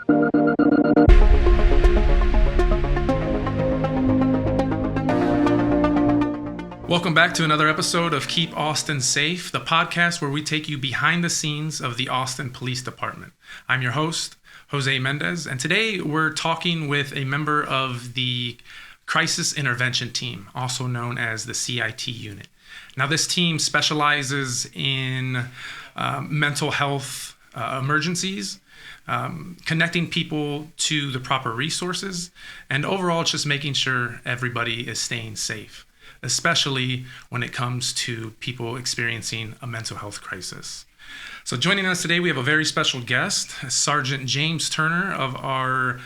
Welcome back to another episode of Keep Austin Safe, the podcast where we take you behind the scenes of the Austin Police Department. I'm your host, Jose Mendez, and today we're talking with a member of the Crisis Intervention Team, also known as the CIT unit. Now, this team specializes in mental health emergencies, connecting people to the proper resources, and overall just making sure everybody is staying safe, especially when it comes to people experiencing a mental health crisis. So joining us today, we have a very special guest, Sergeant James Turner of our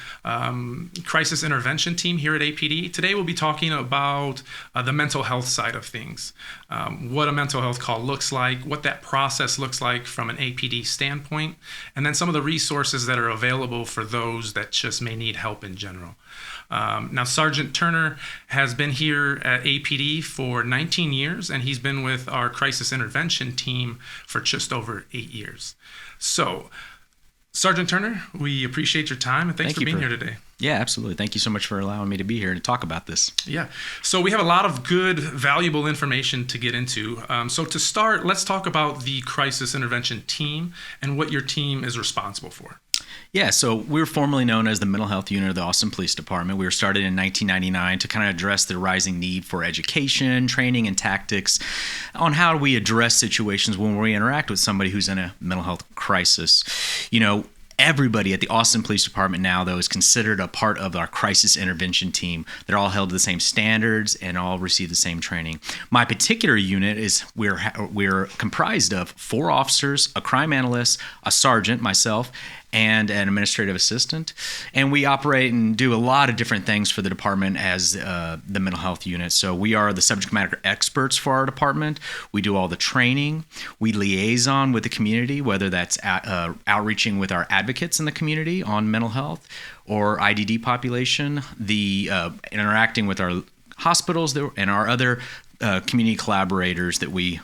Crisis Intervention Team here at APD. Today we'll be talking about the mental health side of things, what a mental health call looks like, what that process looks like from an APD standpoint, and then some of the resources that are available for those that just may need help in general. Now, Sergeant Turner has been here at APD for 19 years, and he's been with our Crisis Intervention Team for just over 8 years. So, Sergeant Turner, we appreciate your time, and thanks for being here today. Yeah, absolutely. Thank you so much for allowing me to be here to talk about this. Yeah. So we have a lot of good, valuable information to get into. So to start, let's talk about the Crisis Intervention Team and what your team is responsible for. Yeah, so we were formerly known as the Mental Health Unit of the Austin Police Department. We were started in 1999 to kind of address the rising need for education, training, and tactics on how we address situations when we interact with somebody who's in a mental health crisis. You know, everybody at the Austin Police Department now, though, is considered a part of our Crisis Intervention Team. They're all held to the same standards and all receive the same training. My particular unit is we're comprised of 4 officers, a crime analyst, a sergeant, myself, and an administrative assistant. And we operate and do a lot of different things for the department as the mental health unit. So we are the subject matter experts for our department. We do all the training. We liaison with the community, whether that's outreaching with our advocates in the community on mental health or IDD population, interacting with our hospitals and our other community collaborators that we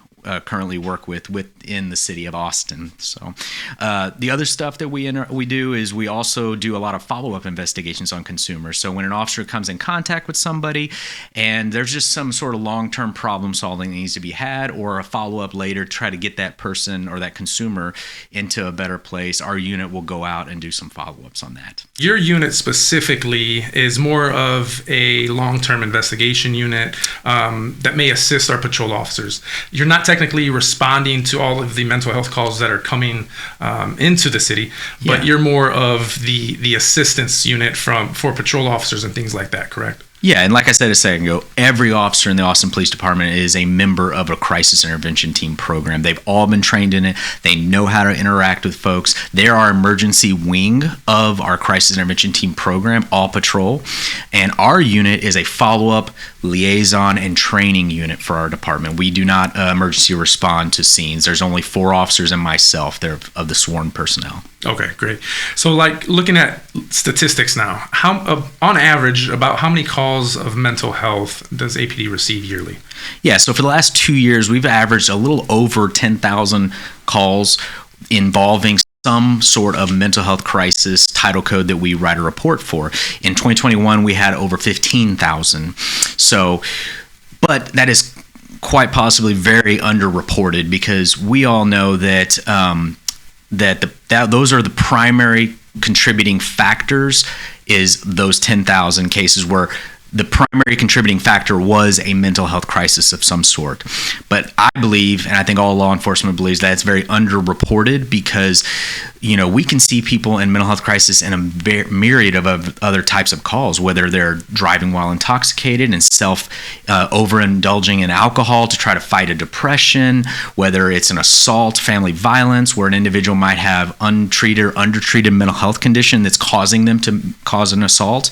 currently work within the city of Austin. So the other stuff that we do is we also do a lot of follow-up investigations on consumers. So when an officer comes in contact with somebody and there's just some sort of long-term problem solving that needs to be had, or a follow-up later to try to get that person or that consumer into a better place, our unit will go out and do some follow-ups on that. Your unit specifically is more of a long-term investigation unit that may assist our patrol officers. You're not technically responding to all of the mental health calls that are coming into the city, but you're more of the assistance unit for patrol officers and things like that, correct? Yeah, and like I said a second ago, every officer in the Austin Police Department is a member of a Crisis Intervention Team program. They've all been trained in it. They know how to interact with folks. They're our emergency wing of our Crisis Intervention Team program, all patrol. And our unit is a follow-up, liaison, and training unit for our department. We do not emergency respond to scenes. There's only 4 officers and myself. They're of the sworn personnel. Okay, great. So, like, looking at statistics now, on average, about how many calls of mental health does APD receive yearly? Yeah, so for the last 2 years, we've averaged a little over 10,000 calls involving some sort of mental health crisis title code that we write a report for. In 2021, we had over 15,000. So, but that is quite possibly very underreported, because we all know that those are the primary contributing factors, is those 10,000 cases where the primary contributing factor was a mental health crisis of some sort. But I believe, and I think all law enforcement believes, that it's very underreported, because, you know, we can see people in mental health crisis in a myriad of other types of calls, whether they're driving while intoxicated and overindulging in alcohol to try to fight a depression, whether it's an assault, family violence, where an individual might have untreated or undertreated mental health condition that's causing them to cause an assault,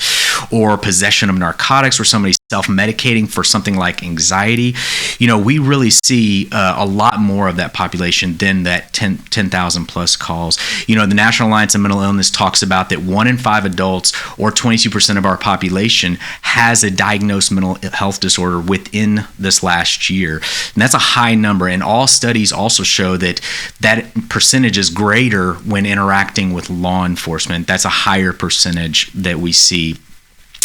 or possession of narcotics, or somebody self-medicating for something like anxiety, we really see a lot more of that population than that 10,000 plus calls. The National Alliance on Mental Illness talks about that 1 in 5 adults, or 22% of our population, has a diagnosed mental health disorder within this last year. And that's a high number. And all studies also show that percentage is greater when interacting with law enforcement. That's a higher percentage that we see.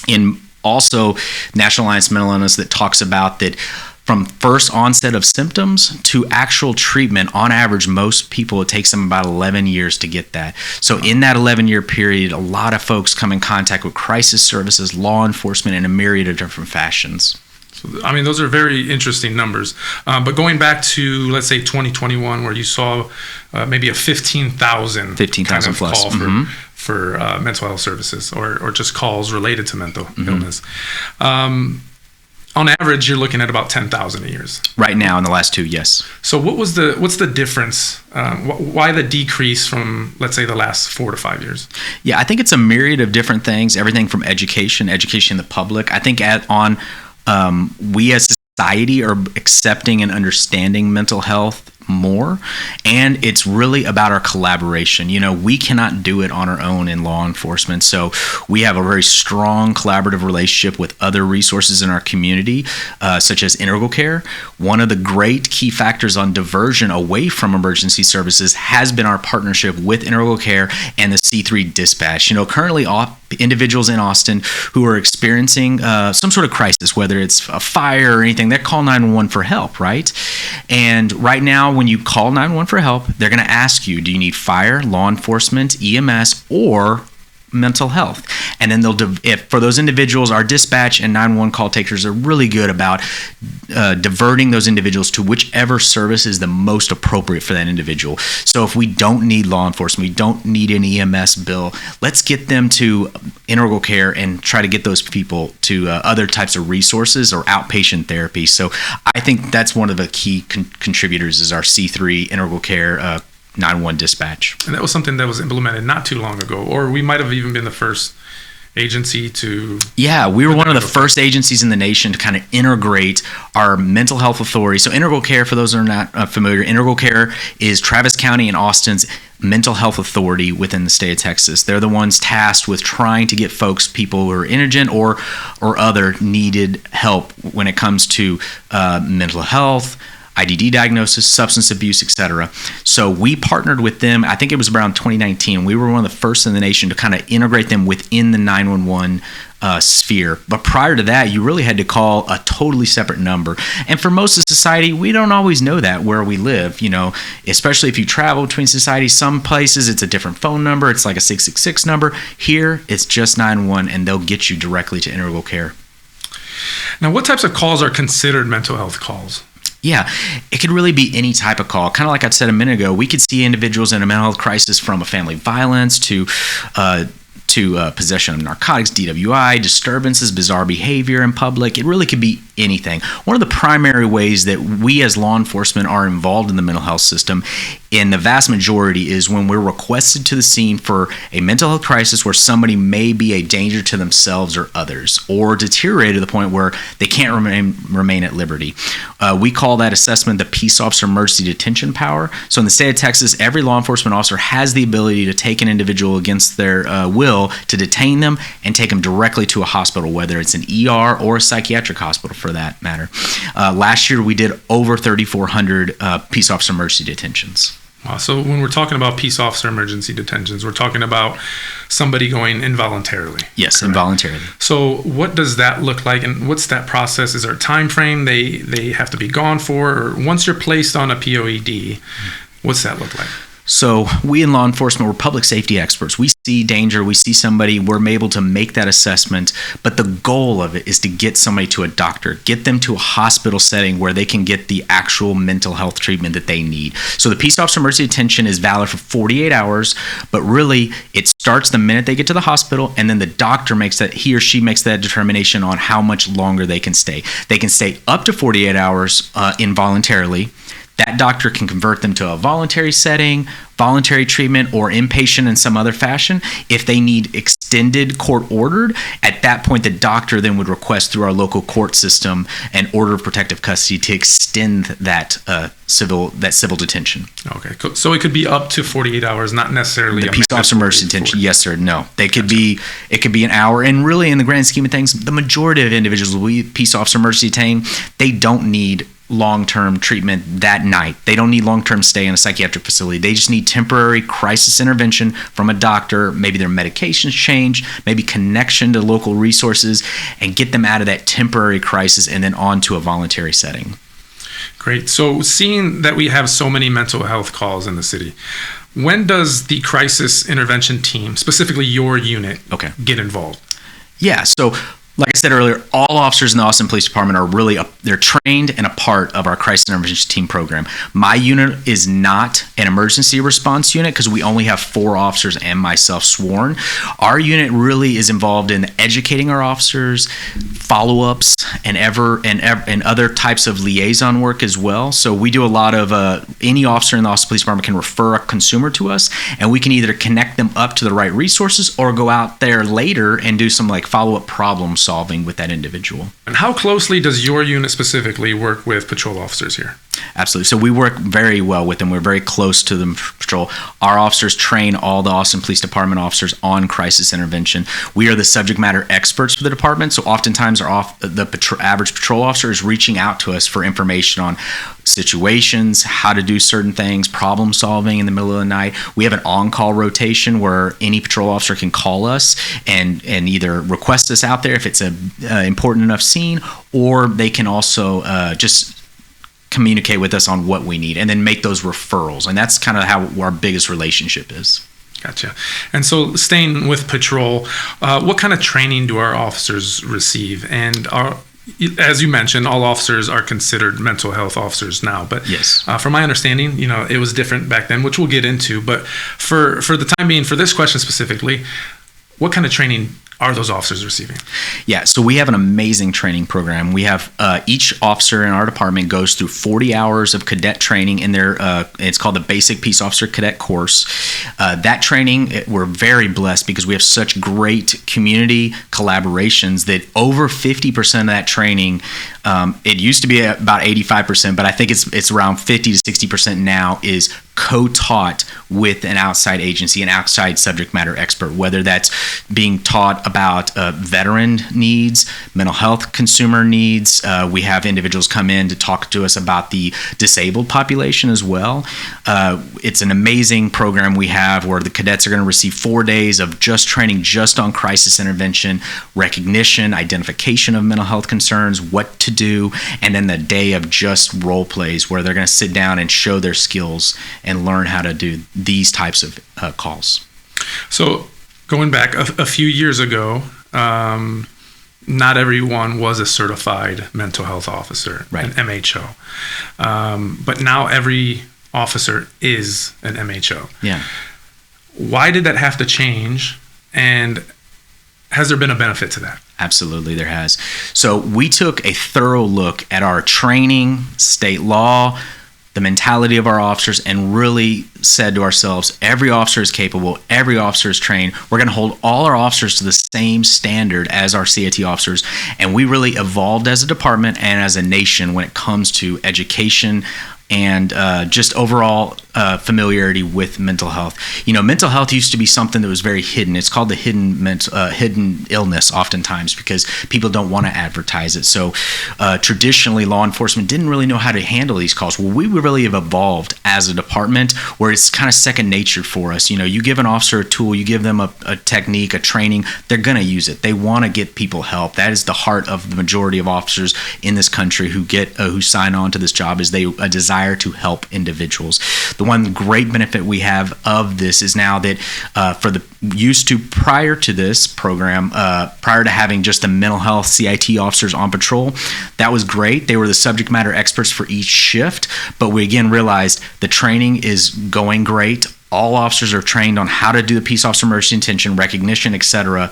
In also National Alliance on Mental Illness that talks about that from first onset of symptoms to actual treatment, on average, most people, it takes them about 11 years to get that. So in that 11-year period, a lot of folks come in contact with crisis services, law enforcement, in a myriad of different fashions. Those are very interesting numbers. But going back to, let's say, 2021, where you saw maybe a 15,000 kind of plus call for mental health services, or just calls related to mental illness. On average, you're looking at about 10,000 a year. Right now, in the last 2, yes. So what's the difference? Why the decrease from, let's say, the last 4 to 5 years? Yeah, I think it's a myriad of different things, everything from education in the public. I think we as society are accepting and understanding mental health more, and it's really about our collaboration. We cannot do it on our own in law enforcement, so we have a very strong collaborative relationship with other resources in our community, such as Integral Care. One of the great key factors on diversion away from emergency services has been our partnership with Integral Care and the C3 dispatch. Currently individuals in Austin who are experiencing some sort of crisis, whether it's a fire or anything, they call 911 for help, right? And right now, when you call 911 for help, they're going to ask you, do you need fire, law enforcement, EMS, or mental health? And then for those individuals, our dispatch and 911 call takers are really good about diverting those individuals to whichever service is the most appropriate for that individual. So if we don't need law enforcement, we don't need an EMS bill, let's get them to Integral Care and try to get those people to other types of resources or outpatient therapy. So I think that's one of the key contributors is our C3 Integral Care 911 dispatch. And that was something that was implemented not too long ago, or we might have even been the first agency to... Yeah, we were one of the first agencies in the nation to kind of integrate our mental health authority. So Integral Care, for those who are not familiar, Integral Care is Travis County and Austin's mental health authority within the state of Texas. They're the ones tasked with trying to get people who are indigent or other needed help when it comes to mental health, IDD diagnosis, substance abuse, etc. So we partnered with them. I think it was around 2019. We were one of the first in the nation to kind of integrate them within the 911 sphere. But prior to that, you really had to call a totally separate number. And for most of society, we don't always know that where we live, especially if you travel between societies. Some places it's a different phone number. It's like a 666 number. Here, it's just 911, and they'll get you directly to Integral Care. Now, what types of calls are considered mental health calls? Yeah, it could really be any type of call. Kind of like I said a minute ago, we could see individuals in a mental health crisis, from a family violence to possession of narcotics, DWI, disturbances, bizarre behavior in public. It really could be anything. One of the primary ways that we as law enforcement are involved in the mental health system, in the vast majority, is when we're requested to the scene for a mental health crisis where somebody may be a danger to themselves or others, or deteriorate to the point where they can't remain at liberty. We call that assessment the Peace Officer Emergency Detention Power. So in the state of Texas, every law enforcement officer has the ability to take an individual against their will, to detain them and take them directly to a hospital, whether it's an ER or a psychiatric hospital for that matter. Last year, we did over 3,400 Peace Officer Emergency Detentions. Wow. So when we're talking about Peace Officer Emergency Detentions, we're talking about somebody going involuntarily. Yes, correct? Involuntarily. So what does that look like, and what's that process? Is there a time frame they have to be gone for? Or once you're placed on a POED, what's that look like? So we in law enforcement, we're public safety experts. We see danger, we see somebody, we're able to make that assessment, but the goal of it is to get somebody to a doctor, get them to a hospital setting where they can get the actual mental health treatment that they need. So the Peace Officer Emergency Detention is valid for 48 hours, but really it starts the minute they get to the hospital, and then the doctor he or she makes that determination on how much longer they can stay. They can stay up to 48 hours involuntarily. That doctor can convert them to a voluntary setting, voluntary treatment, or inpatient in some other fashion. If they need extended extended court ordered, at that point the doctor then would request through our local court system an order of protective custody to extend that civil detention. Okay, cool. So it could be up to 48 hours, not necessarily the peace officer emergency detention. Yes, sir. No, it could be an hour. And really, in the grand scheme of things, the majority of individuals we peace officer emergency detain, they don't need long-term treatment that night. They don't need long-term stay in a psychiatric facility. They just need temporary crisis intervention from a doctor, maybe their medications change, maybe connection to local resources, and get them out of that temporary crisis and then on to a voluntary setting. Great. So seeing that we have so many mental health calls in the city, when does the crisis intervention team, specifically your unit, get involved? Yeah, so like I said earlier, all officers in the Austin Police Department are they're trained and a part of our crisis intervention team program. My unit is not an emergency response unit because we only have 4 officers and myself sworn. Our unit really is involved in educating our officers, follow-ups, and other types of liaison work as well. So we do a lot of, any officer in the Austin Police Department can refer a consumer to us, and we can either connect them up to the right resources or go out there later and do some follow-up problem solving with that individual. And how closely does your unit specifically work with patrol officers here? Absolutely. So we work very well with them. We're very close to the patrol. Our officers train all the Austin Police Department officers on crisis intervention. We are the subject matter experts for the department. So oftentimes the average patrol officer is reaching out to us for information on situations, how to do certain things, problem solving in the middle of the night. We have an on-call rotation where any patrol officer can call us and either request us out there if it's an important enough scene, or they can also just communicate with us on what we need and then make those referrals. And that's kind of how our biggest relationship is. Gotcha. And so staying with patrol, what kind of training do our officers receive? And as you mentioned, all officers are considered mental health officers now. But yes, from my understanding, it was different back then, which we'll get into. But for the time being, for this question specifically, what kind of training are those officers receiving? Yeah, so we have an amazing training program. We have each officer in our department goes through 40 hours of cadet training in their, it's called the Basic Peace Officer Cadet Course. That training, we're very blessed because we have such great community collaborations that over 50% of that training, it used to be about 85%, but I think it's around 50 to 60% now, is co-taught with an outside agency, an outside subject matter expert, whether that's being taught about veteran needs, mental health consumer needs. We have individuals come in to talk to us about the disabled population as well. It's an amazing program we have where the cadets are going to receive 4 days of just training just on crisis intervention, recognition, identification of mental health concerns, what to do, and then the day of just role plays where they're going to sit down and show their skills and learn how to do these types of calls. So going back a few years ago, not everyone was a certified mental health officer, right, an MHO. But now every officer is an MHO. Yeah. Why did that have to change? And has there been a benefit to that? Absolutely, there has. So we took a thorough look at our training, state law, the mentality of our officers, and really said to ourselves, every officer is capable, every officer is trained. We're going to hold all our officers to the same standard as our CIT officers. And we really evolved as a department and as a nation when it comes to education and just overall familiarity with mental health. Mental health used to be something that was very hidden. It's called the hidden illness oftentimes because people don't want to advertise it. So traditionally, law enforcement didn't really know how to handle these calls. Well, we really have evolved as a department where it's kind of second nature for us. You give an officer a tool, you give them a technique, a training, they're going to use it. They want to get people help. That is the heart of the majority of officers in this country who sign on to this job, is a desire to help individuals. The one great benefit we have of this is now that prior to this program, prior to having just the mental health CIT officers on patrol, that was great. They were the subject matter experts for each shift, but we again realized the training is going great. all officers are trained on how to do the peace officer emergency detention, recognition, etc.,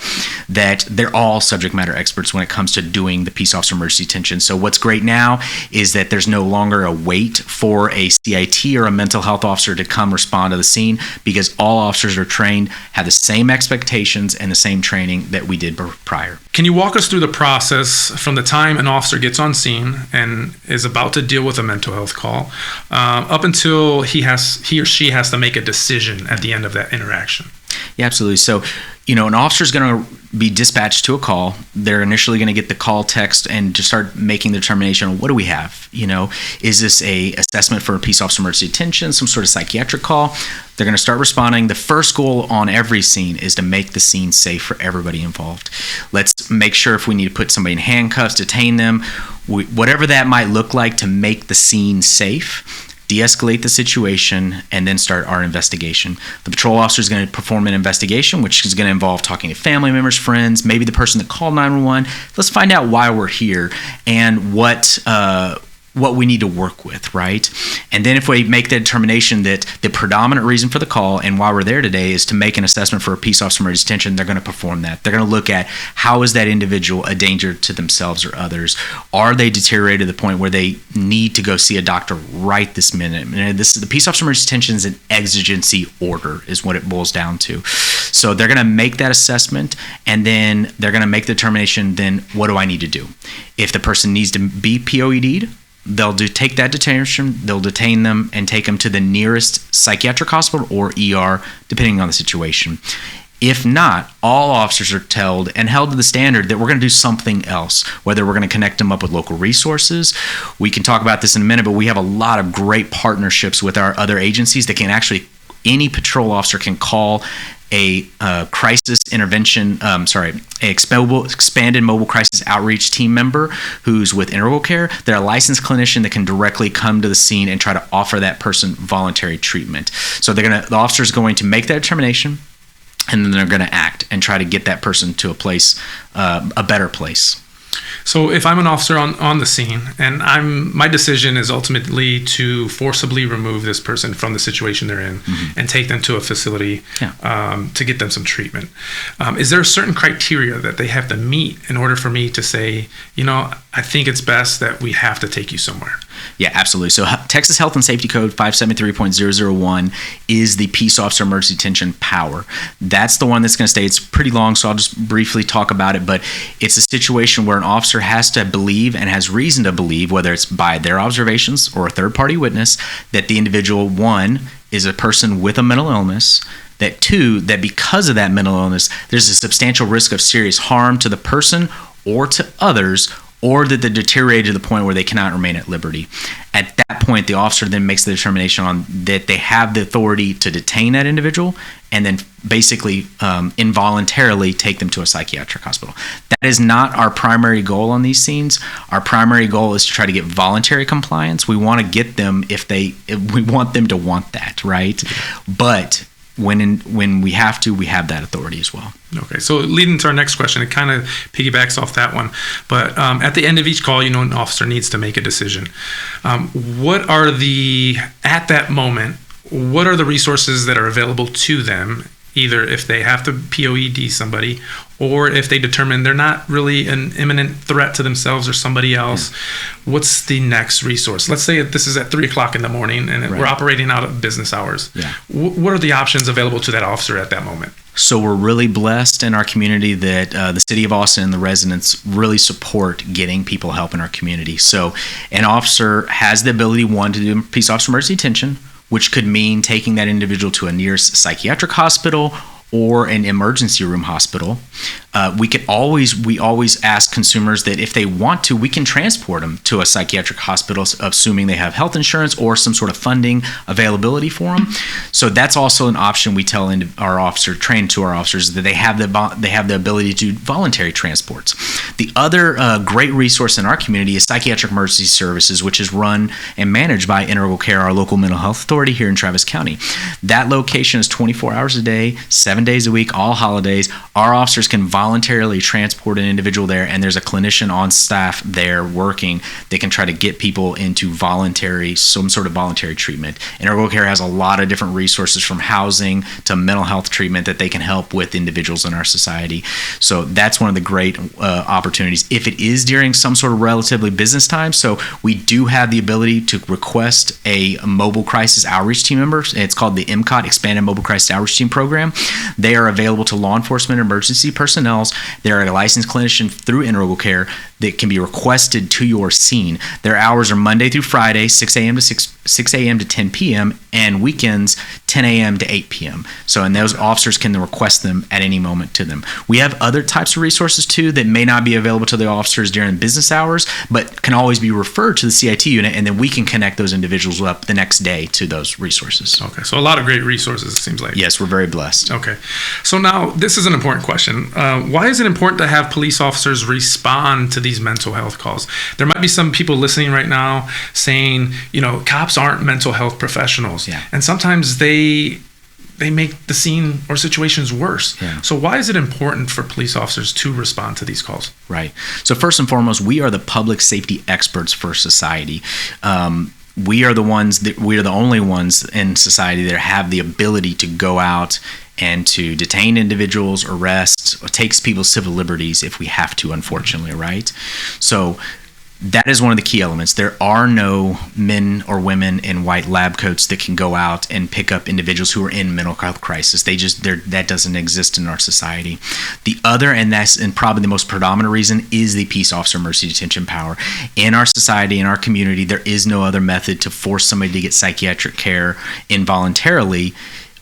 that they're all subject matter experts when it comes to doing the peace officer emergency detention. So what's great now is that there's no longer a wait for a CIT or a mental health officer to come respond to the scene, because all officers are trained, have the same expectations and the same training that we did prior. Can you walk us through the process from the time an officer gets on scene and is about to deal with a mental health call up until he or she has to make a decision at the end of that interaction? Yeah, absolutely. So, an officer is going to be dispatched to a call. They're initially going to get the call text and just start making the determination, what do we have? Is this a assessment for a peace officer emergency detention, some sort of psychiatric call? They're going to start responding. The first goal on every scene is to make the scene safe for everybody involved. Let's make sure if we need to put somebody in handcuffs, detain them, whatever that might look like to make the scene safe, de-escalate the situation, and then start our investigation. The patrol officer is going to perform an investigation, which is going to involve talking to family members, friends, maybe the person that called 911. Let's find out why we're here and what we need to work with, right? And then if we make the determination that the predominant reason for the call and why we're there today is to make an assessment for a peace officer emergency detention, they're going to perform that. They're going to look at how is that individual a danger to themselves or others? Are they deteriorated to the point where they need to go see a doctor right this minute? And the peace officer emergency detention is an exigency order is what it boils down to. So they're going to make that assessment, and then they're going to make the determination, then what do I need to do? If the person needs to be POED'd, they'll take that detention, they'll detain them and take them to the nearest psychiatric hospital or ER, depending on the situation. If not, all officers are told and held to the standard that we're going to do something else, whether we're going to connect them up with local resources. We can talk about this in a minute, but we have a lot of great partnerships with our other agencies that can actually, any patrol officer can call a crisis intervention, expanded mobile crisis outreach team member who's with Integral Care. They're a licensed clinician that can directly come to the scene and try to offer that person voluntary treatment. So the officer is going to make that determination, and then they're going to act and try to get that person to a place, a better place. So if I'm an officer on the scene and my decision is ultimately to forcibly remove this person from the situation they're in and take them to a facility to get them some treatment, is there a certain criteria that they have to meet in order for me to say, I think it's best that we have to take you somewhere? Yeah, absolutely. So Texas Health and Safety Code 573.001 is the peace officer emergency detention power. That's the one that's going to stay. It's pretty long, so I'll just briefly talk about it, but it's a situation where an officer has to believe and has reason to believe, whether it's by their observations or a third-party witness, that the individual, one, is a person with a mental illness, that two, that because of that mental illness, there's a substantial risk of serious harm to the person or to others, or that they deteriorate to the point where they cannot remain at liberty. At that point, the officer then makes the determination on that they have the authority to detain that individual and then basically involuntarily take them to a psychiatric hospital. That is not our primary goal on these scenes. Our primary goal is to try to get voluntary compliance. We want to get them if we want them to want that, right? But when we have to, we have that authority as well. Okay, so leading to our next question, it kind of piggybacks off that one. But at the end of each call, an officer needs to make a decision. At that moment, what are the resources that are available to them, either if they have to POED somebody or if they determine they're not really an imminent threat to themselves or somebody else? Yeah. What's the next resource? Let's say this is at 3:00 in the morning and we're operating out of business hours. Yeah. What are the options available to that officer at that moment? So we're really blessed in our community that the city of Austin and the residents really support getting people help in our community. So an officer has the ability, one, to do peace officer emergency detention, which could mean taking that individual to a nearest psychiatric hospital or an emergency room hospital. We always ask consumers that if they want to, we can transport them to a psychiatric hospital, assuming they have health insurance or some sort of funding availability for them. So that's also an option we tell our officers, train to our officers, that they have the ability to do voluntary transports. The other great resource in our community is Psychiatric Emergency Services, which is run and managed by Integral Care, our local mental health authority here in Travis County. That location is 24 hours a day, 7 days a week, all holidays. Our officers can voluntarily transport an individual there, and there's a clinician on staff there working, they can try to get people into some sort of voluntary treatment. Integral Care has a lot of different resources, from housing to mental health treatment, that they can help with individuals in our society. So that's one of the great opportunities if it is during some sort of relatively business time. So we do have the ability to request a mobile crisis outreach team member. It's called the MCOT, Expanded Mobile Crisis Outreach Team Program. They are available to law enforcement and emergency personnel. They're a licensed clinician through Integral Care that can be requested to your scene. Their hours are Monday through Friday, 6 a.m. to 10 p.m., and weekends, 10 a.m. to 8 p.m. So, and those officers can request them at any moment to them. We have other types of resources too that may not be available to the officers during business hours, but can always be referred to the CIT unit, and then we can connect those individuals up the next day to those resources. Okay, so a lot of great resources, it seems like. Yes, we're very blessed. Okay, so now this is an important question. Why is it important to have police officers respond to these mental health calls? There might be some people listening right now saying, cops aren't mental health professionals. Yeah. And sometimes they make the scene or situations worse. Yeah. So why is it important for police officers to respond to these calls? Right. So first and foremost, we are the public safety experts for society. We are the only ones in society that have the ability to go out and to detain individuals, arrest, or takes people's civil liberties if we have to, unfortunately, right? So that is one of the key elements. There are no men or women in white lab coats that can go out and pick up individuals who are in mental health crisis. That doesn't exist in our society. The other, and probably the most predominant reason, is the peace officer mercy detention power. In our society, in our community, there is no other method to force somebody to get psychiatric care involuntarily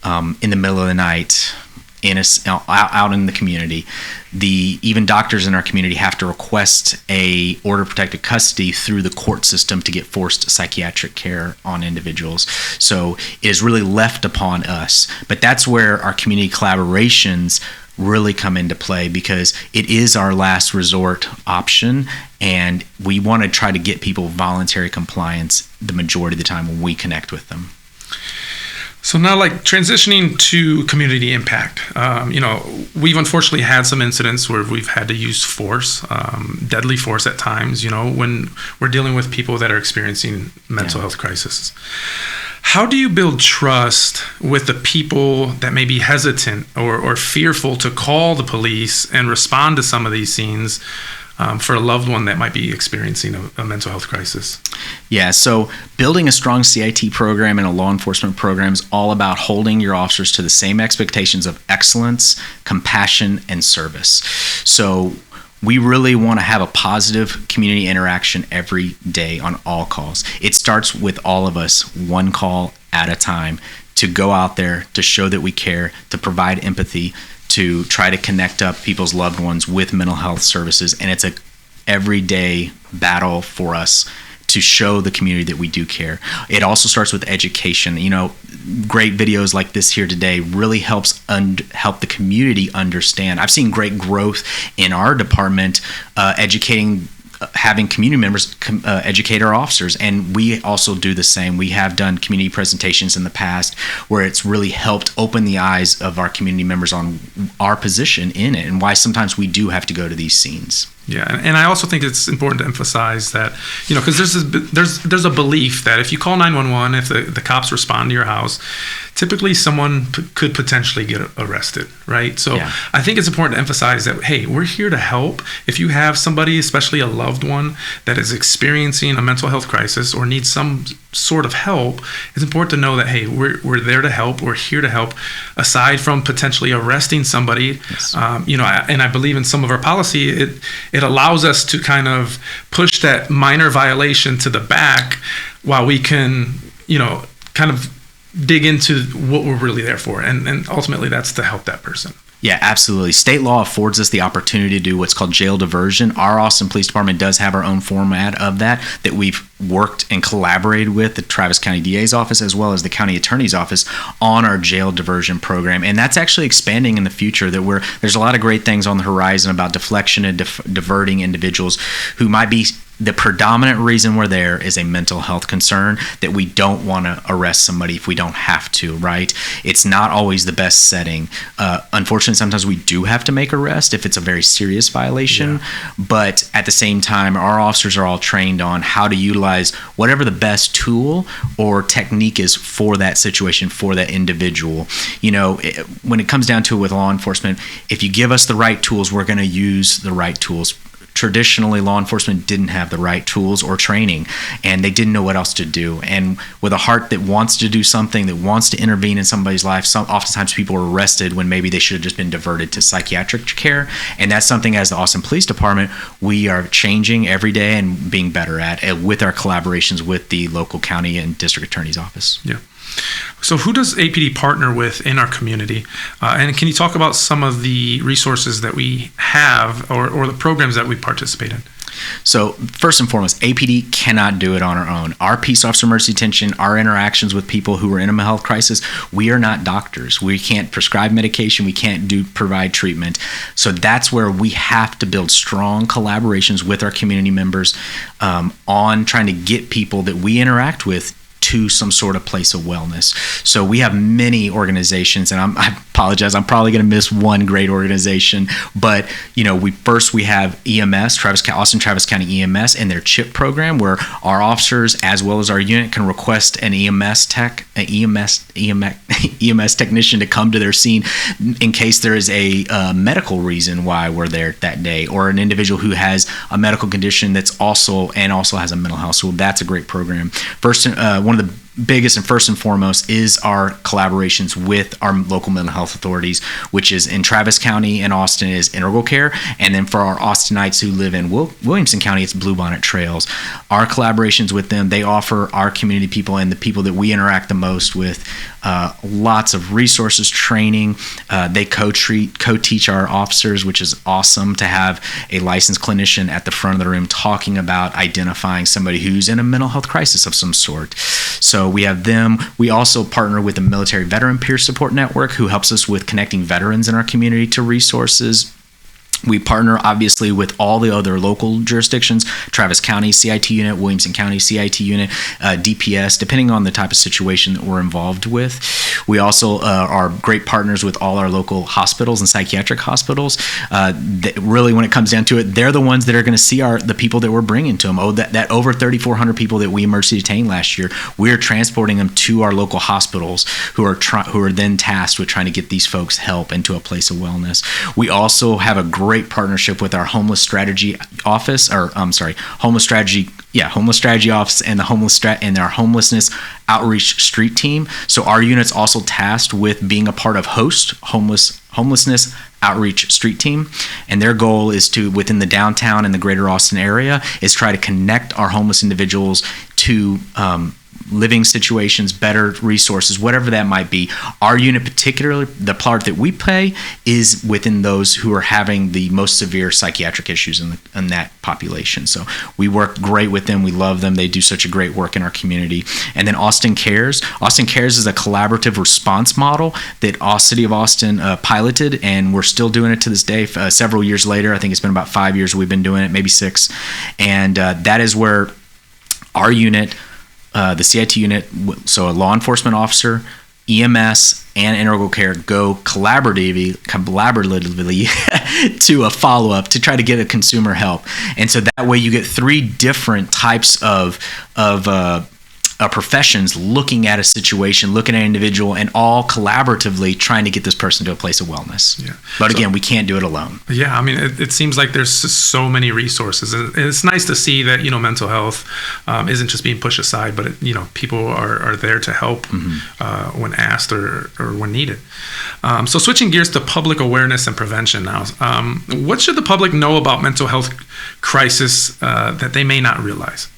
in the middle of the night, out in the community. Even doctors in our community have to request a order of protective custody through the court system to get forced psychiatric care on individuals. So it is really left upon us. But that's where our community collaborations really come into play, because it is our last resort option, and we want to try to get people voluntary compliance the majority of the time when we connect with them. So now, transitioning to community impact, we've unfortunately had some incidents where we've had to use force, deadly force at times, when we're dealing with people that are experiencing mental health crises. How do you build trust with the people that may be hesitant or fearful to call the police and respond to some of these scenes for a loved one that might be experiencing a mental health crisis? Yeah, so building a strong CIT program and a law enforcement program is all about holding your officers to the same expectations of excellence, compassion, and service. So we really want to have a positive community interaction every day on all calls. It starts with all of us, one call at a time, to go out there, to show that we care, to provide empathy, to try to connect up people's loved ones with mental health services. And it's a everyday battle for us to show the community that we do care. It also starts with education. Great videos like this here today really helps help the community understand. I've seen great growth in our department having community members educate our officers, and we also do the same. We have done community presentations in the past where it's really helped open the eyes of our community members on our position in it and why sometimes we do have to go to these scenes. Yeah, and I also think it's important to emphasize that, because there's a belief that if you call 911, if the cops respond to your house, typically someone could potentially get arrested, right? So yeah. I think it's important to emphasize that, hey, we're here to help. If you have somebody, especially a loved one, that is experiencing a mental health crisis or needs some sort of help, it's important to know that, hey, we're there to help. We're here to help. Aside from potentially arresting somebody, yes. And I believe in some of our policy, it allows us to kind of push that minor violation to the back while we can, kind of dig into what we're really there for. And ultimately that's to help that person. Yeah, absolutely. State law affords us the opportunity to do what's called jail diversion. Our Austin Police Department does have our own format of that we've worked and collaborated with the Travis County DA's office as well as the County Attorney's office on our jail diversion program. And that's actually expanding in the future. There's a lot of great things on the horizon about deflection and diverting individuals who might be the predominant reason we're there is a mental health concern, that we don't want to arrest somebody if we don't have to, right? It's not always the best setting. Unfortunately, sometimes we do have to make arrest if it's a very serious violation, but at the same time, our officers are all trained on how to utilize whatever the best tool or technique is for that situation, for that individual. When it comes down to it with law enforcement, if you give us the right tools, we're going to use the right tools. Traditionally, law enforcement didn't have the right tools or training, and they didn't know what else to do. And with a heart that wants to do something, that wants to intervene in somebody's life, oftentimes people are arrested when maybe they should have just been diverted to psychiatric care. And that's something, as the Austin Police Department, we are changing every day and being better at with our collaborations with the local county and district attorney's office. Yeah. So who does APD partner with in our community? And can you talk about some of the resources that we have or the programs that we participate in? So first and foremost, APD cannot do it on our own. Our peace officer emergency detention, our interactions with people who are in a mental health crisis, we are not doctors. We can't prescribe medication. We can't provide treatment. So that's where we have to build strong collaborations with our community members on trying to get people that we interact with to some sort of place of wellness. So we have many organizations, and I apologize, I'm probably going to miss one great organization, but we have EMS, Austin Travis County EMS, and their CHIP program, where our officers as well as our unit can request an EMS technician to come to their scene in case there is a medical reason why we're there that day, or an individual who has a medical condition that's also has a mental health. So that's a great program. One of the biggest and first and foremost is our collaborations with our local mental health authorities, which is in Travis County and Austin is Integral Care, and then for our Austinites who live in Williamson County, it's Bluebonnet Trails. Our collaborations with them, they offer our community people and the people that we interact the most with lots of resources, training. They co-teach our officers, which is awesome to have a licensed clinician at the front of the room talking about identifying somebody who's in a mental health crisis of some sort. So we have them. We also partner with the Military Veteran Peer Support Network, who helps us with connecting veterans in our community to resources. We partner, obviously, with all the other local jurisdictions, Travis County CIT unit, Williamson County CIT unit, DPS, depending on the type of situation that we're involved with. We also are great partners with all our local hospitals and psychiatric hospitals. Really, when it comes down to it, they're the ones that are going to see the people that we're bringing to them. That over 3,400 people that we emergency detained last year, we're transporting them to our local hospitals who are then tasked with trying to get these folks help into a place of wellness. We also have a great partnership with our homeless strategy office, homeless strategy office, and our homelessness outreach street team. So our unit's also tasked with being a part of homelessness outreach street team, and their goal is to, within the downtown and the greater Austin area, is try to connect our homeless individuals to living situations, better resources, whatever that might be. Our unit, particularly the part that we play, is within those who are having the most severe psychiatric issues in that population. So we work great with them. We love them. They do such a great work in our community. And then Austin Cares. Austin Cares is a collaborative response model that City of Austin piloted, and we're still doing it to this day. Several years later, I think it's been about 5 years we've been doing it, maybe 6. And that is where our unit, the CIT unit, so a law enforcement officer, EMS, and Integral Care go collaboratively to a follow-up to try to get a consumer help. And so that way you get 3 different types of professions looking at a situation, looking at an individual, and all collaboratively trying to get this person to a place of wellness. Yeah. But again, we can't do it alone. Yeah, I mean, it seems like there's just so many resources. And it's nice to see that, mental health isn't just being pushed aside, but, people are there to help when asked or when needed. So switching gears to public awareness and prevention now. What should the public know about mental health crisis that they may not realize?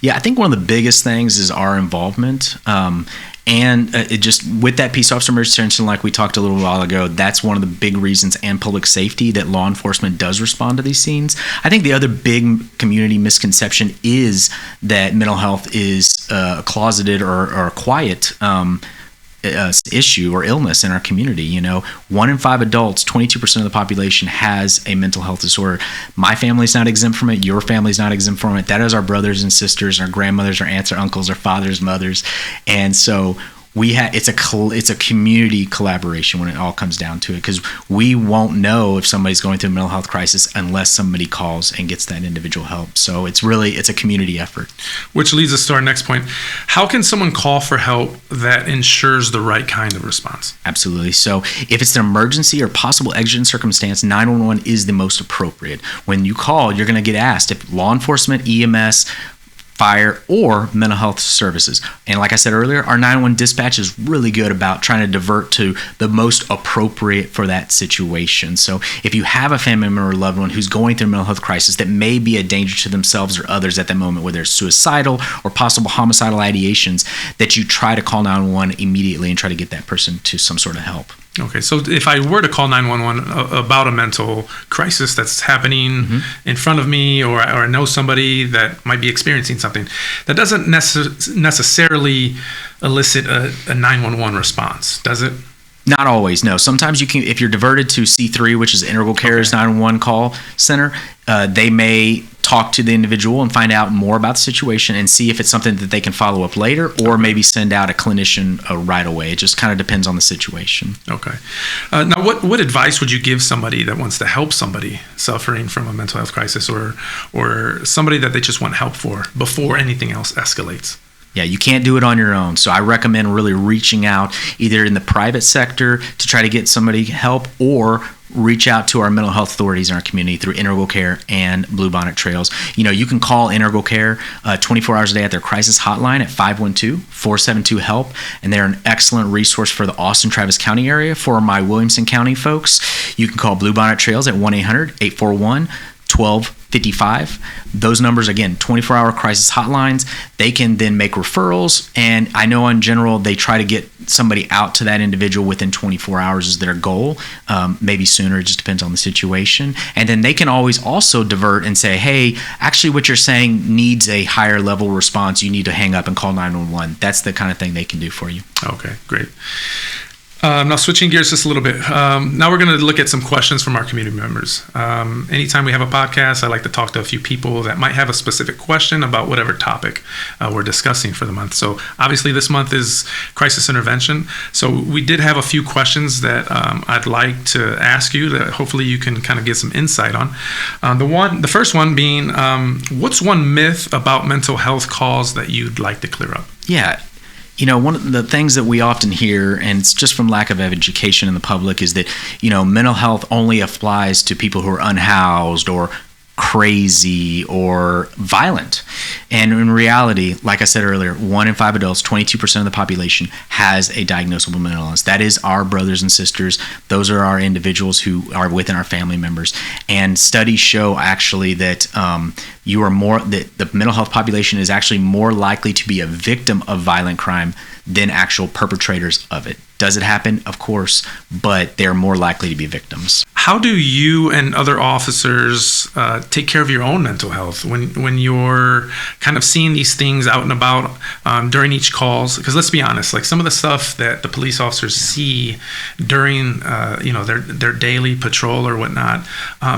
Yeah, I think one of the biggest things is our involvement. And it just with that peace officer emergency detention, like we talked a little while ago, that's one of the big reasons, and public safety, that law enforcement does respond to these scenes. I think the other big community misconception is that mental health is closeted or quiet. issue or illness in our community. 1 in 5 adults, 22% of the population has a mental health disorder. My family's not exempt from it. Your family's not exempt from it. That is our brothers and sisters, our grandmothers, our aunts, our uncles, our fathers, mothers. And so it's a community collaboration when it all comes down to it, because we won't know if somebody's going through a mental health crisis unless somebody calls and gets that individual help. So it's a community effort. Which leads us to our next point. How can someone call for help that ensures the right kind of response? Absolutely. So if it's an emergency or possible exigent circumstance, 911 is the most appropriate. When you call, you're going to get asked if law enforcement, EMS, fire, or mental health services. And like I said earlier, our 911 dispatch is really good about trying to divert to the most appropriate for that situation. So if you have a family member or loved one who's going through a mental health crisis that may be a danger to themselves or others at that moment, whether it's suicidal or possible homicidal ideations, that you try to call 911 immediately and try to get that person to some sort of help. Okay, so if I were to call 911 about a mental crisis that's happening in front of me, or I know somebody that might be experiencing something, that doesn't necessarily elicit a 911 response, does it? Not always, no. Sometimes you can, if you're diverted to C3, which is Integral Care's 911 call center, they may talk to the individual and find out more about the situation and see if it's something that they can follow up later, or maybe send out a clinician right away. It just kind of depends on the situation. Okay. Now, what advice would you give somebody that wants to help somebody suffering from a mental health crisis, or somebody that they just want help for before anything else escalates? Yeah, you can't do it on your own. So I recommend really reaching out either in the private sector to try to get somebody help, or reach out to our mental health authorities in our community through Integral Care and Bluebonnet Trails. You can call Integral Care 24 hours a day at their crisis hotline at 512-472-HELP, and they're an excellent resource for the Austin-Travis County area. For my Williamson County folks, you can call Bluebonnet Trails at 1-800-841-1255. Those numbers, again, 24-hour crisis hotlines. They can then make referrals, and I know in general they try to get somebody out to that individual within 24 hours is their goal, maybe sooner. It just depends on the situation. And then they can always also divert and say, hey, actually what you're saying needs a higher level response. You need to hang up and call 911. That's the kind of thing they can do for you. Okay, great. Now switching gears just a little bit. Now we're going to look at some questions from our community members. Anytime we have a podcast, I like to talk to a few people that might have a specific question about whatever topic we're discussing for the month. So obviously this month is crisis intervention. So we did have a few questions that I'd like to ask you that hopefully you can kind of get some insight on. The first one being, what's one myth about mental health calls that you'd like to clear up? Yeah. One of the things that we often hear, and it's just from lack of education in the public, is that, mental health only applies to people who are unhoused or crazy or violent. And in reality, like I said earlier, 1 in 5 adults, 22% of the population has a diagnosable mental illness. That is our brothers and sisters. Those are our individuals who are within our family members. And studies show actually that that the mental health population is actually more likely to be a victim of violent crime than actual perpetrators of it. Does it happen? Of course, but they're more likely to be victims. How do you and other officers take care of your own mental health when you're kind of seeing these things out and about during each calls? Because let's be honest, like some of the stuff that the police officers see during their daily patrol or whatnot,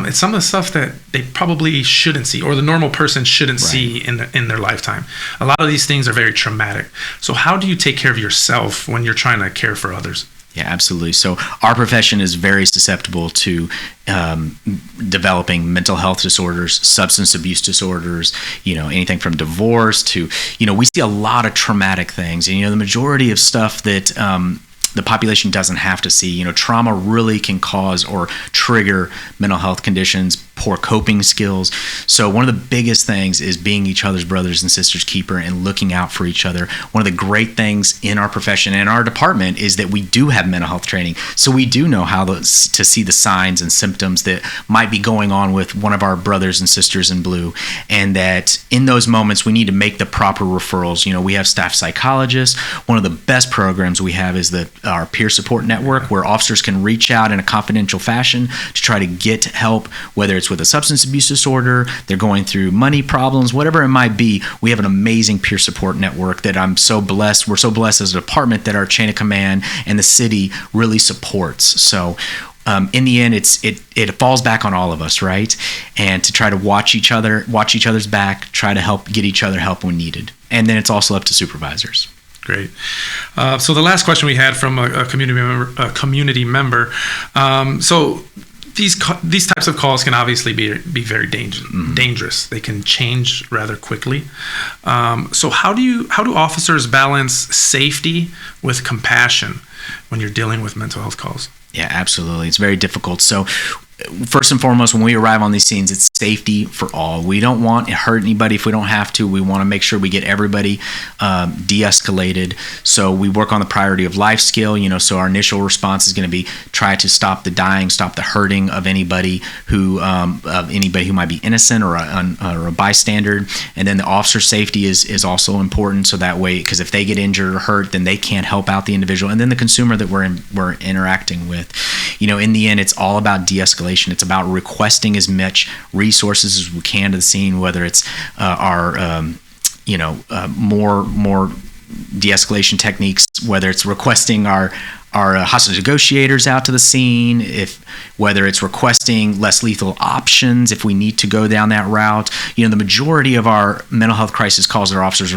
it's some of the stuff that they probably shouldn't see, or the normal person shouldn't see in their lifetime. A lot of these things are very traumatic. So how do you take care of yourself when you're trying to care for others? Yeah, absolutely. So our profession is very susceptible to developing mental health disorders, substance abuse disorders, anything from divorce to, we see a lot of traumatic things. And, the majority of stuff that the population doesn't have to see. Trauma really can cause or trigger mental health conditions, poor coping skills. So one of the biggest things is being each other's brothers and sisters keeper and looking out for each other. One of the great things in our profession and our department is that we do have mental health training. So we do know how to see the signs and symptoms that might be going on with one of our brothers and sisters in blue. And that in those moments, we need to make the proper referrals. We have staff psychologists. One of the best programs we have is our peer support network, where officers can reach out in a confidential fashion to try to get help, whether it's it's with a substance abuse disorder, they're going through money problems, whatever it might be, we have an amazing peer support network that we're so blessed as a department that our chain of command and the city really supports. So in the end, it falls back on all of us, right? And to try to watch each other's back, try to get each other help when needed. And then it's also up to supervisors. Great. So the last question we had from a community member. So these types of calls can obviously be very dangerous. They can change rather quickly. So how do officers balance safety with compassion when you're dealing with mental health calls? Yeah, absolutely. It's very difficult. So first and foremost, when we arrive on these scenes, it's safety for all. We don't want to hurt anybody if we don't have to. We want to make sure we get everybody de-escalated. So we work on the priority of life scale. So our initial response is going to be try to stop the dying, stop the hurting of anybody who might be innocent or a bystander. And then the officer safety is also important. So that way, because if they get injured or hurt, then they can't help out the individual. And then the consumer that we're interacting with. In the end, it's all about de-escalation. It's about requesting as much resources as we can to the scene, whether it's more de-escalation techniques, whether it's requesting our hostage negotiators out to the scene, whether it's requesting less lethal options if we need to go down that route. The majority of our mental health crisis calls that our officers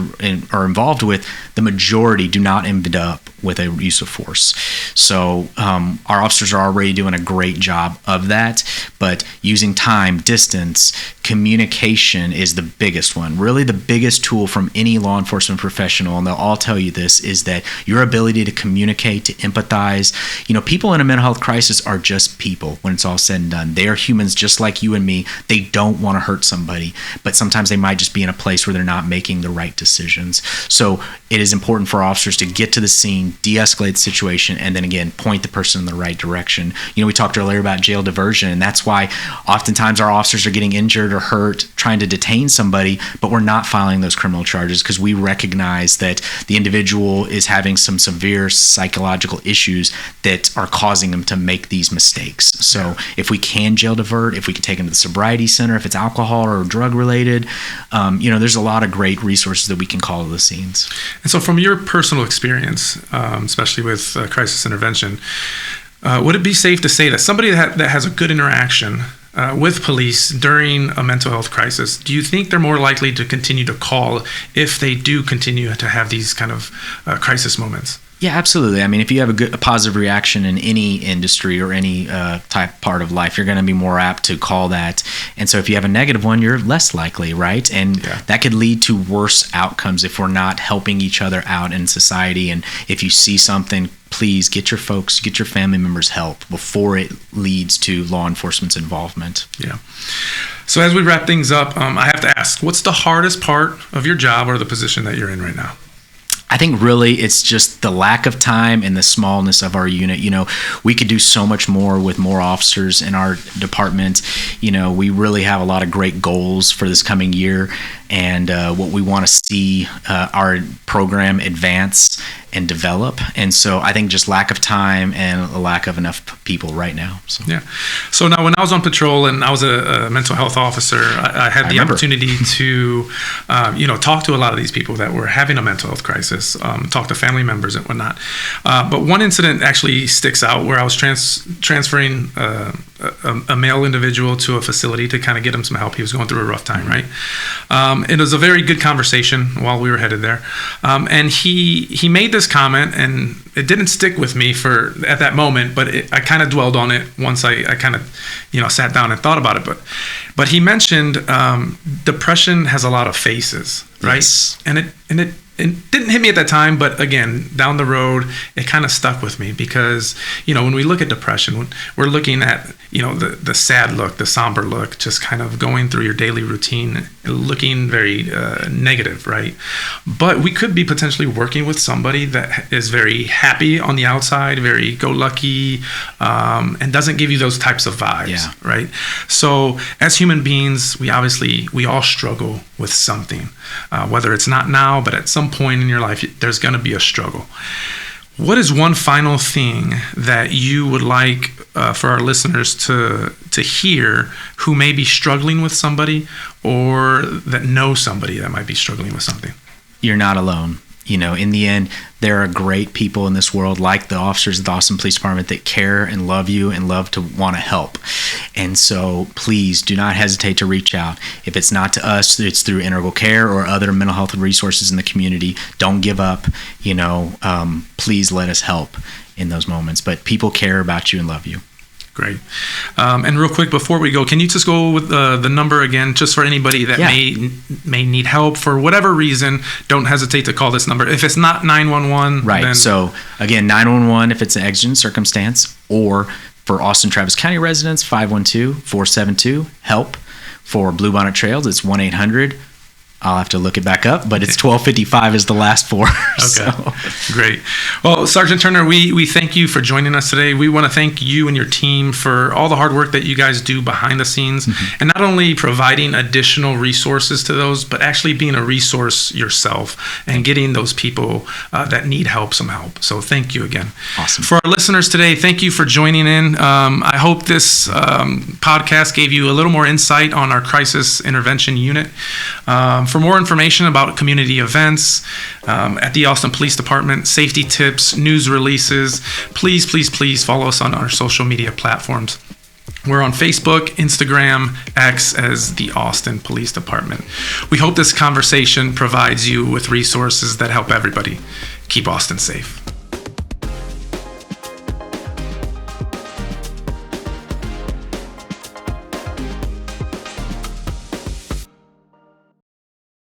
are involved with, the majority do not end up with a use of force. So our officers are already doing a great job of that, but using time, distance, communication is the biggest one. Really the biggest tool from any law enforcement professional, and they'll all tell you this, is that your ability to communicate, to empathize. People in a mental health crisis are just people when it's all said and done. They are humans just like you and me. They don't want to hurt somebody, but sometimes they might just be in a place where they're not making the right decisions. So it is important for officers to get to the scene, de-escalate the situation, and then again, point the person in the right direction. We talked earlier about jail diversion, and that's why oftentimes our officers are getting injured or hurt trying to detain somebody, but we're not filing those criminal charges because we recognize that the individual is having some severe psychological issues that are causing them to make these mistakes. So if we can jail divert, if we can take them to the sobriety center, if it's alcohol or drug related, there's a lot of great resources that we can call to the scenes. And so from your personal experience, especially with crisis intervention, would it be safe to say that somebody that has a good interaction with police during a mental health crisis, do you think they're more likely to continue to call if they do continue to have these kind of crisis moments? Yeah, absolutely. I mean, if you have a positive reaction in any industry or any part of life, you're going to be more apt to call that. And so if you have a negative one, you're less likely, right? And that could lead to worse outcomes if we're not helping each other out in society. And if you see something, please get your family members help before it leads to law enforcement's involvement. Yeah. So as we wrap things up, I have to ask, what's the hardest part of your job or the position that you're in right now? I think really it's just the lack of time and the smallness of our unit. We could do so much more with more officers in our department. We really have a lot of great goals for this coming year and what we want to see our program advance and develop. And so I think just lack of time and a lack of enough people right now. So. Yeah. So now when I was on patrol and I was a mental health officer, I had the opportunity to, talk to a lot of these people that were having a mental health crisis, talk to family members and whatnot. But one incident actually sticks out where I was transferring a male individual to a facility to kind of get him some help. He was going through a rough time, right? It was a very good conversation while we were headed there. And he made this comment, and it didn't stick with me at that moment, but I kind of dwelled on it once I kind of, sat down and thought about it. But he mentioned depression has a lot of faces, right? Yes. And it didn't hit me at that time, but again, down the road, it kind of stuck with me because, when we look at depression, we're looking at, the sad look, the somber look, just kind of going through your daily routine, looking very negative, right? But we could be potentially working with somebody that is very happy on the outside, very go-lucky, and doesn't give you those types of vibes, right? So as human beings, we all struggle with something, whether it's not now, but at some point in your life, there's going to be a struggle. What is one final thing that you would like for our listeners to hear who may be struggling with somebody or that know somebody that might be struggling with something? You're not alone. In the end, there are great people in this world, like the officers of the Austin Police Department, that care and love you and love to want to help. And so please do not hesitate to reach out. If it's not to us, it's through Integral Care or other mental health resources in the community. Don't give up. Please let us help in those moments. But people care about you and love you. Great. And real quick, before we go, can you just go with the number again, just for anybody that may need help for whatever reason? Don't hesitate to call this number. If it's not 911, right. Then... So again, 911 if it's an exigent circumstance, or for Austin Travis County residents, 512-472-HELP. For Blue Bonnet Trails, it's 1-800. I'll have to look it back up, but it's 1255 is the last four. Okay, great. Well, Sergeant Turner, we thank you for joining us today. We want to thank you and your team for all the hard work that you guys do behind the scenes, and not only providing additional resources to those, but actually being a resource yourself and getting those people that need help some help. So thank you again. Awesome. For our listeners today, thank you for joining in. I hope this podcast gave you a little more insight on our crisis intervention unit. For more information about community events at the Austin Police Department, safety tips, news releases, please follow us on our social media platforms. We're on Facebook, Instagram, X as the Austin Police Department. We hope this conversation provides you with resources that help everybody keep Austin safe.